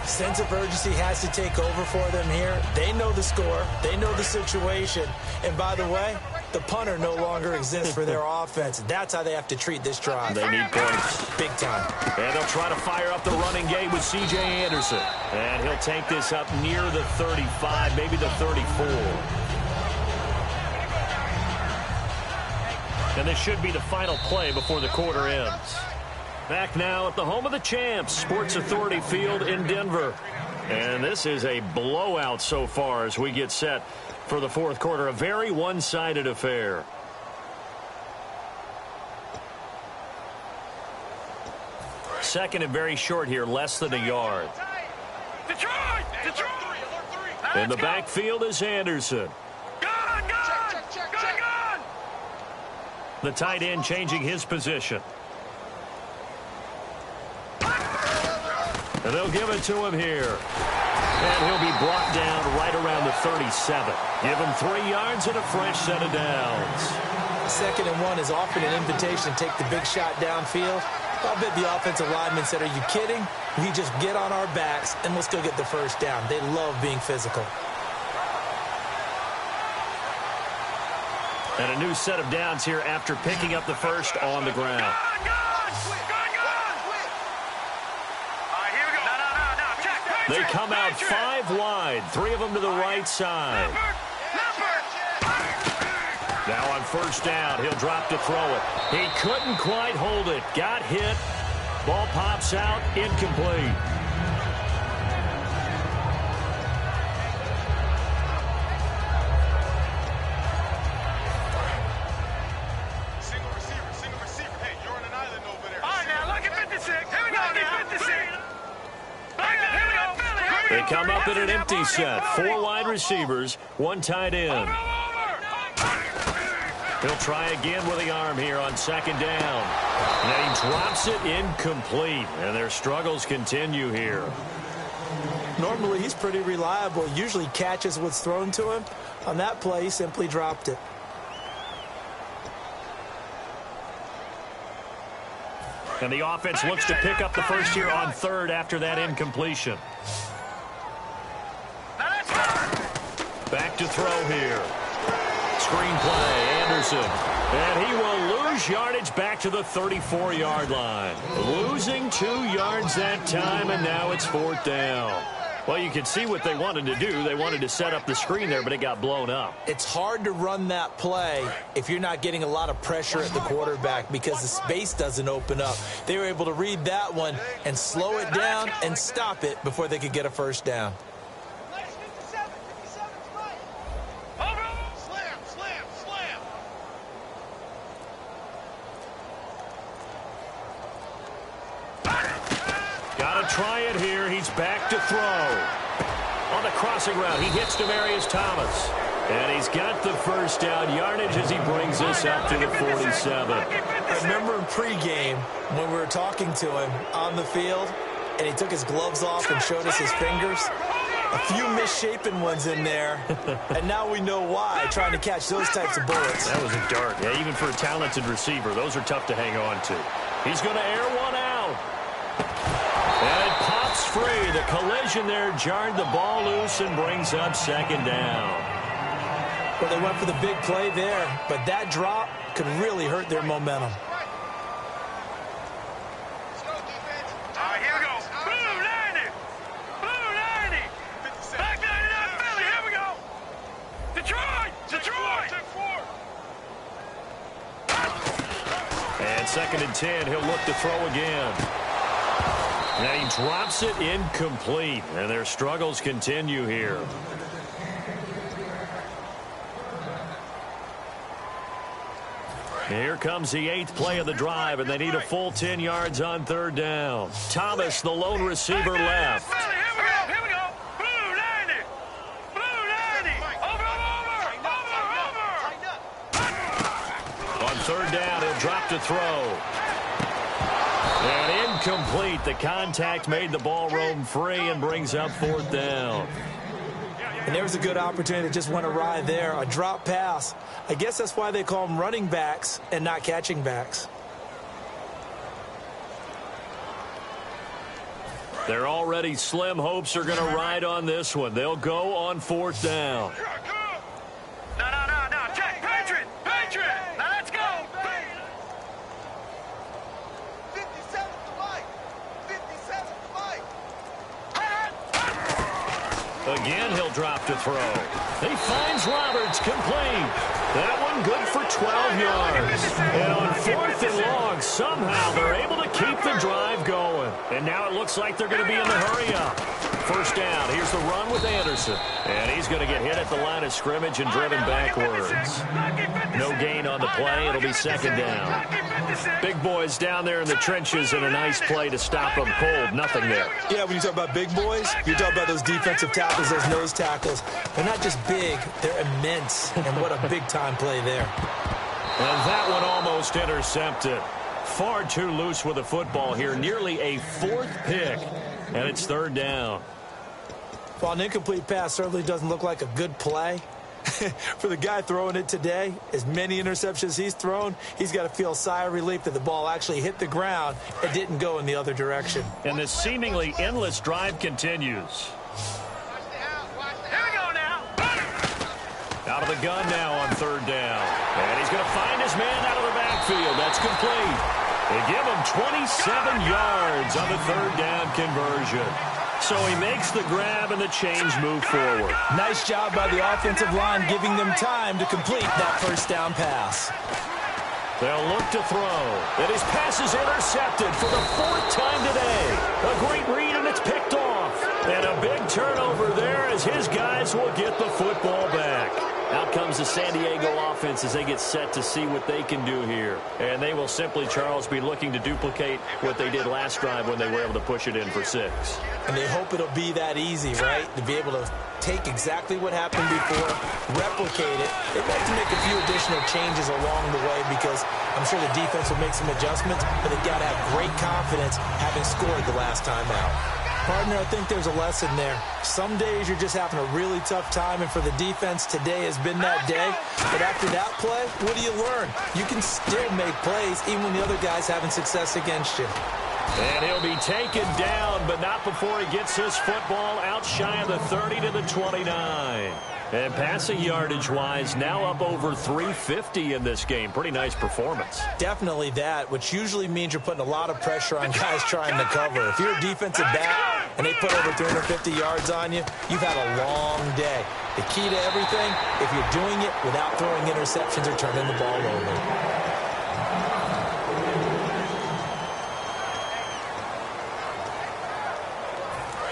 Sense of urgency has to take over for them here. They know the score. They know the situation. And by the way, the punter no longer exists for their offense. That's how they have to treat this drive. They need points. Big time. And they'll try to fire up the running game with C.J. Anderson. And he'll take this up near the 35, maybe the 34. And this should be the final play before the quarter ends. Back now at the home of the champs, Sports Authority Field in Denver. And this is a blowout so far as we get set for the 4th quarter. A very one-sided affair. second and very short here, less than a yard. Detroit! Detroit! In the backfield is Anderson. Gone! The tight end changing his position. And they'll give it to him here. And he'll be brought down right around the 37. Give him 3 yards and a fresh set of downs. 2nd and 1 is often an invitation to take the big shot downfield. I bet the offensive lineman said, are you kidding? We just get on our backs and let's go get the first down. They love being physical. And a new set of downs here after picking up the first on the ground. They come out 5 wide, 3 of them to the right side. Now on first down, he'll drop to throw it. He couldn't quite hold it. Got hit. Ball pops out, incomplete. Single receiver. Hey, you're on an island over there. All right, now look at 56. Here we go now. 56. They come up in an empty set. 4 wide receivers, 1 tight end. He'll try again with the arm here on 2nd down. And he drops it incomplete. And their struggles continue here. Normally, he's pretty reliable. Usually catches what's thrown to him. On that play, he simply dropped it. And the offense looks to pick up the first here on 3rd after that incompletion. Back to throw here. Screen play, Anderson. And he will lose yardage back to the 34-yard line. Losing 2 yards that time, and now it's 4th down. Well, you can see what they wanted to do. They wanted to set up the screen there, but it got blown up. It's hard to run that play if you're not getting a lot of pressure at the quarterback because the space doesn't open up. They were able to read that one and slow it down and stop it before they could get a first down. Try it here. He's back to throw. On the crossing route, he hits Demaryius Thomas. And he's got the first down yardage as he brings this up to the 47. I remember in pregame when we were talking to him on the field, and he took his gloves off and showed us his fingers. A few misshapen ones in there, and now we know why, trying to catch those types of bullets. That was a dart. Yeah, even for a talented receiver, those are tough to hang on to. He's going to air one out. And it pops free. The collision there jarred the ball loose and brings up 2nd down. Well, they went for the big play there, but that drop could really hurt their momentum. All right, here we go. Blue 90. Blue 90. Back 99 Philly. Here we go. Detroit. Detroit. And 2nd and 10. He'll look to throw again. And he drops it incomplete. And their struggles continue here. Here comes the 8th play of the drive, and they need a full 10 yards on 3rd down. Thomas, the lone receiver, left. Here we go. Blue 90. Blue 90. Over. On 3rd down, he'll drop to throw. And incomplete. The contact made the ball roam free and brings up 4th down. And there was a good opportunity that just went awry there. A drop pass. I guess that's why they call them running backs and not catching backs. They're already slim hopes are going to ride on this one. They'll go on 4th down. No. Check. Patriot. Now let's go. 57 to Mike. 57 to Mike. Again, he'll drop to throw. He finds Roberts, complete. That one good for 12 yards. And on 4th and long, somehow they're able to keep the drive going. And now it looks like they're going to be in the hurry up. First down, here's the run with Anderson. And he's going to get hit at the line of scrimmage and driven backwards. No gain on the play. It'll be second down. Big boys down there in the trenches, and a nice play to stop them cold. Nothing there. Yeah, when you talk about big boys, you're talking about those defensive tackles, those nose tackles. They're not just big, they're immense. And what a big-time play there. And that one almost intercepted. Far too loose with the football here. Nearly a fourth pick. And it's third down. Well, an incomplete pass certainly doesn't look like a good play. For the guy throwing it today, as many interceptions he's thrown, he's got to feel a sigh of relief that the ball actually hit the ground and didn't go in the other direction. And this seemingly endless drive continues. Out of the gun now on third down. And he's going to find his man out of the backfield. That's complete. They give him 27 yards on the third down conversion. So he makes the grab and the change move forward. Nice job by the offensive line giving them time to complete that first down pass. They'll look to throw. And his pass is intercepted for the fourth time today. A great read, and it's picked off. And a big turnover there as his guys will get the football back. Out comes the San Diego offense as they get set to see what they can do here. And they will simply, Charles, be looking to duplicate what they did last drive when they were able to push it in for 6. And they hope it'll be that easy, right? To be able to take exactly what happened before, replicate it. They'd like to make a few additional changes along the way because I'm sure the defense will make some adjustments, but they've got to have great confidence having scored the last time out. Partner, I think there's a lesson there. Some days you're just having a really tough time, and for the defense, today has been that day. But after that play, what do you learn? You can still make plays even when the other guy's having success against you. And he'll be taken down, but not before he gets his football out shy of the 30 to the 29. And passing yardage-wise, now up over 350 in this game. Pretty nice performance. Definitely that, which usually means you're putting a lot of pressure on guys trying to cover. If you're a defensive back and they put over 350 yards on you, you've had a long day. The key to everything, if you're doing it without throwing interceptions or turning the ball over.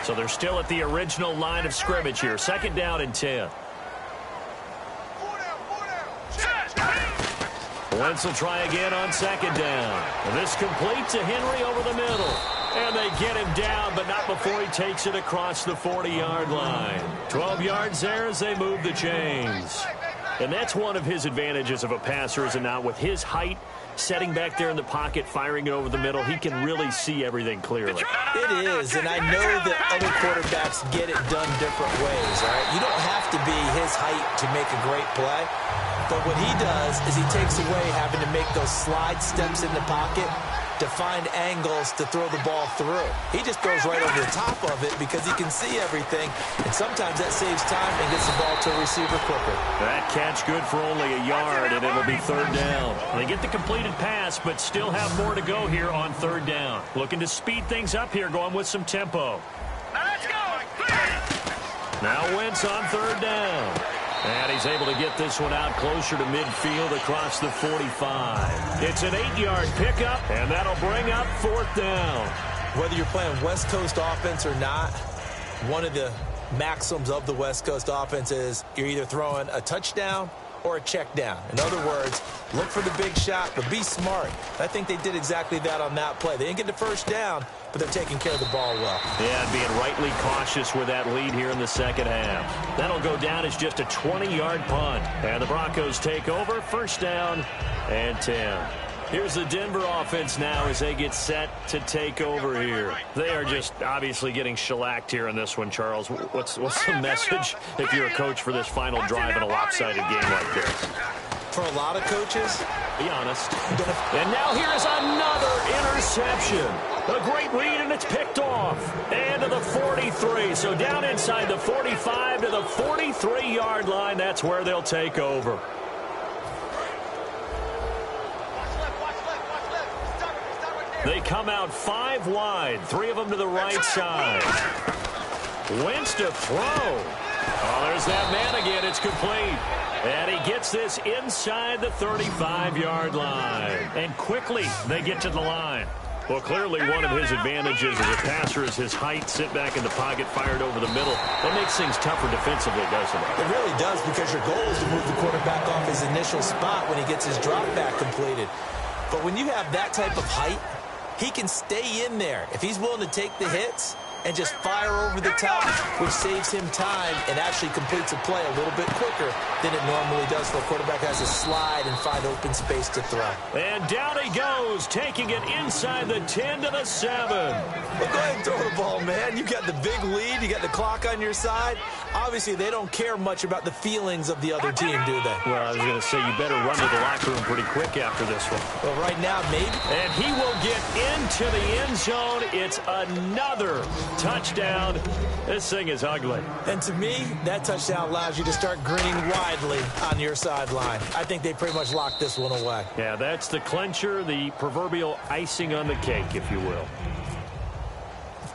So they're still at the original line of scrimmage here. Second down and 10. Wentz will try again on second down. And this complete to Henry over the middle. And they get him down, but not before he takes it across the 40-yard line. 12 yards there as they move the chains. And that's one of his advantages of a passer, is it not? With his height, setting back there in the pocket, firing it over the middle, he can really see everything clearly. It is, and I know that other quarterbacks get it done different ways, all right? You don't have to be his height to make a great play, but what he does is he takes away having to make those slide steps in the pocket to find angles to throw the ball through. He just goes right over the top of it because he can see everything, and sometimes that saves time and gets the ball to a receiver quicker. That catch good for only a yard, and it'll be third down. They get the completed pass, but still have more to go here on third down. Looking to speed things up here, going with some tempo. Now let's go. Now Wentz on third down. And he's able to get this one out closer to midfield across the 45. It's an 8-yard pickup, and that'll bring up fourth down. Whether you're playing West Coast offense or not, one of the maxims of the West Coast offense is you're either throwing a touchdown or a check down. In other words, look for the big shot, but be smart. I think they did exactly that on that play. They didn't get the first down, but they're taking care of the ball well. Yeah, being rightly cautious with that lead here in the second half. That'll go down as just a 20-yard punt. And the Broncos take over, first down and 10. Here's the Denver offense now as they get set to take over here. They are just obviously getting shellacked here in this one, Charles. What's the message if you're a coach for this final drive in a lopsided game like this? For a lot of coaches, be honest. And now here's another interception. A great read, and it's picked off. And to the 43. So down inside the 45 to the 43-yard line. That's where they'll take over. They come out 5 wide, 3 of them to the right side. Wentz to throw. Oh, there's that man again. It's complete. And he gets this inside the 35-yard line. And quickly they get to the line. Well, clearly one of his advantages as a passer is his height. Sit back in the pocket, fired over the middle. That makes things tougher defensively, doesn't it? It really does, because your goal is to move the quarterback off his initial spot when he gets his drop back completed. But when you have that type of height, he can stay in there. If he's willing to take the hits and just fire over the top, which saves him time and actually completes a play a little bit quicker than it normally does for a quarterback who has to slide and find open space to throw. And down he goes, taking it inside the 10 to the 7. Well, go ahead and throw the ball, man. You got the big lead. You got the clock on your side. Obviously, they don't care much about the feelings of the other team, do they? Well, I was going to say, you better run to the locker room pretty quick after this one. Well, right now, maybe. And he will get into the end zone. It's another touchdown. This thing is ugly. And to me, that touchdown allows you to start grinning widely on your sideline. I think they pretty much locked this one away. Yeah, that's the clincher, the proverbial icing on the cake, if you will.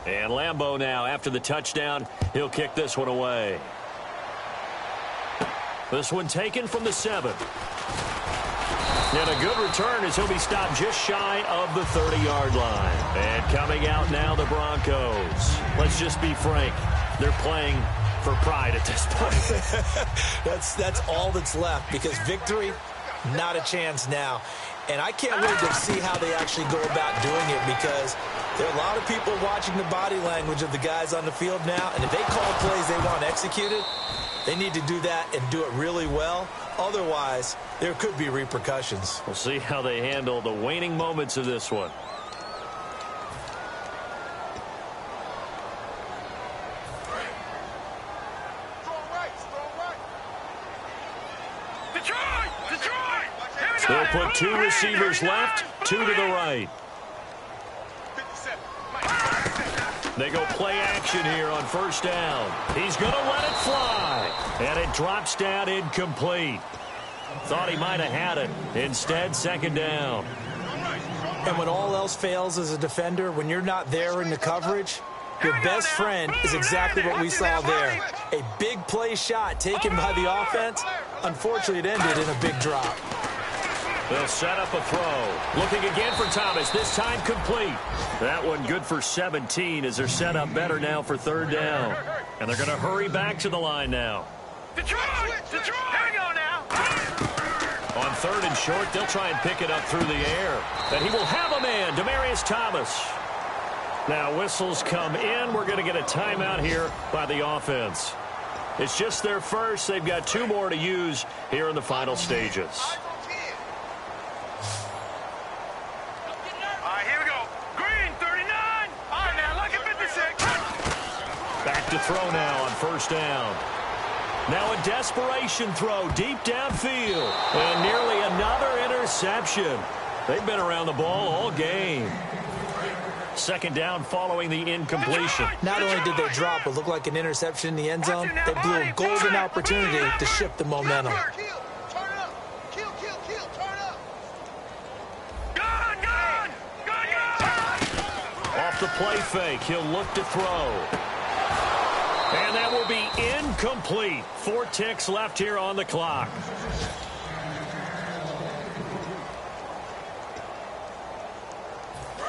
And Lambeau now, after the touchdown, he'll kick this one away. This one taken from the 7. And a good return as he'll be stopped just shy of the 30-yard line. And coming out now, the Broncos. Let's just be frank. They're playing for pride at this point. That's all that's left, because victory, not a chance now. And I can't wait to see how they actually go about doing it, because there are a lot of people watching the body language of the guys on the field now, and if they call plays they want executed, they need to do that and do it really well. Otherwise, there could be repercussions. We'll see how they handle the waning moments of this one. They'll put 2 receivers left, 2 to the right. They go play action here on first down. He's going to let it fly. And it drops down incomplete. Thought he might have had it. Instead, second down. And when all else fails as a defender, when you're not there in the coverage, your best friend is exactly what we saw there. A big play shot taken by the offense. Unfortunately, it ended in a big drop. They'll set up a throw. Looking again for Thomas. This time complete. That one good for 17 as they're set up better now for third down. And they're going to hurry back to the line now. Detroit! Here we go now. On third and short, they'll try and pick it up through the air. And he will have a man, Demaryius Thomas. Now whistles come in. We're going to get a timeout here by the offense. It's just their first. They've got 2 more to use here in the final stages. Back to throw now on first down. Now a desperation throw deep downfield. And nearly another interception. They've been around the ball all game. Second down following the incompletion. Not only did they drop what looked like an interception in the end zone, they blew a golden opportunity to shift the momentum. Off the play fake, he'll look to throw. And that will be incomplete. 4 ticks left here on the clock.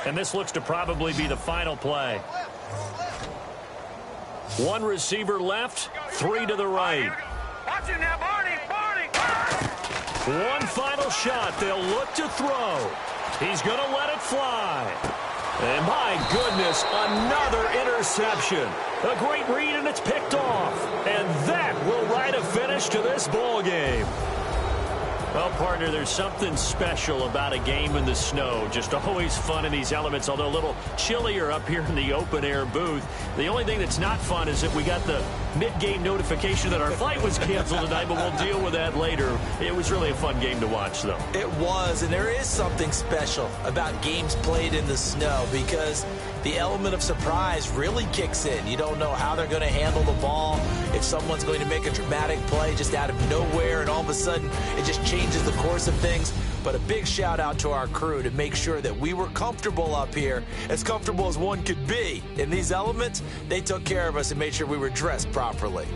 And this looks to probably be the final play. 1 receiver left, 3 to the right. Watch it now, Barney. 1 final shot. They'll look to throw. He's going to let it fly. And my goodness, another interception. A great read, and it's picked off. And that will write a finish to this ball game. Well, partner, there's something special about a game in the snow. Just always fun in these elements, although a little chillier up here in the open-air booth. The only thing that's not fun is that we got the mid-game notification that our flight was canceled tonight, but we'll deal with that later. It was really a fun game to watch, though. It was, and there is something special about games played in the snow, because the element of surprise really kicks in. You don't know how they're going to handle the ball, if someone's going to make a dramatic play just out of nowhere, and all of a sudden it just changes the course of things. But a big shout out to our crew to make sure that we were comfortable up here, as comfortable as one could be. In these elements, they took care of us and made sure we were dressed properly.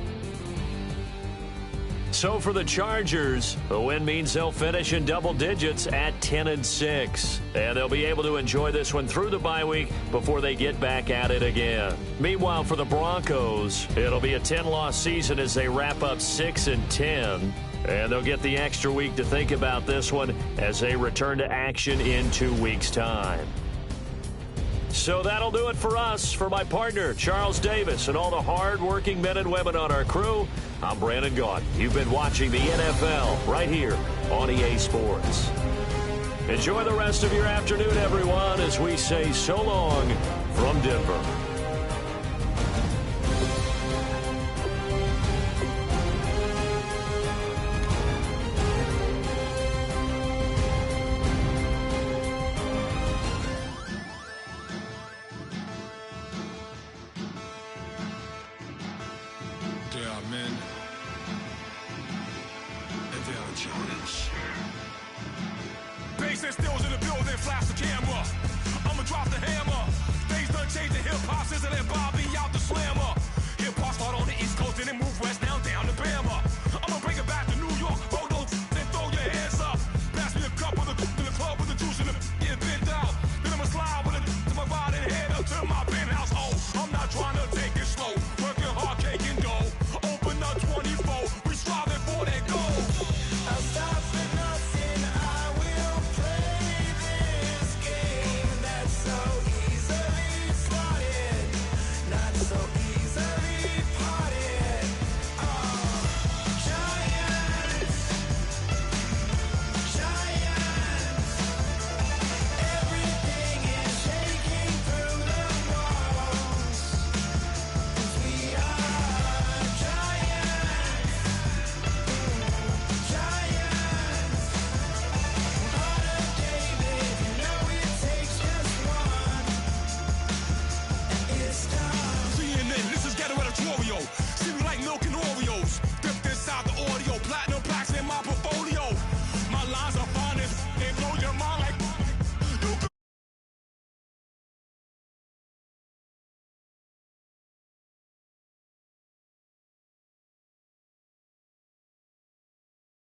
So for the Chargers, the win means they'll finish in double digits at 10-6. And they'll be able to enjoy this one through the bye week before they get back at it again. Meanwhile, for the Broncos, it'll be a 10-loss season as they wrap up 6-10. And they'll get the extra week to think about this one as they return to action in 2 weeks' time. So that'll do it for us. For my partner, Charles Davis, and all the hard-working men and women on our crew, I'm Brandon Gaudin. You've been watching the NFL right here on EA Sports. Enjoy the rest of your afternoon, everyone, as we say so long from Denver. Bass and stills in the building, flash the kid.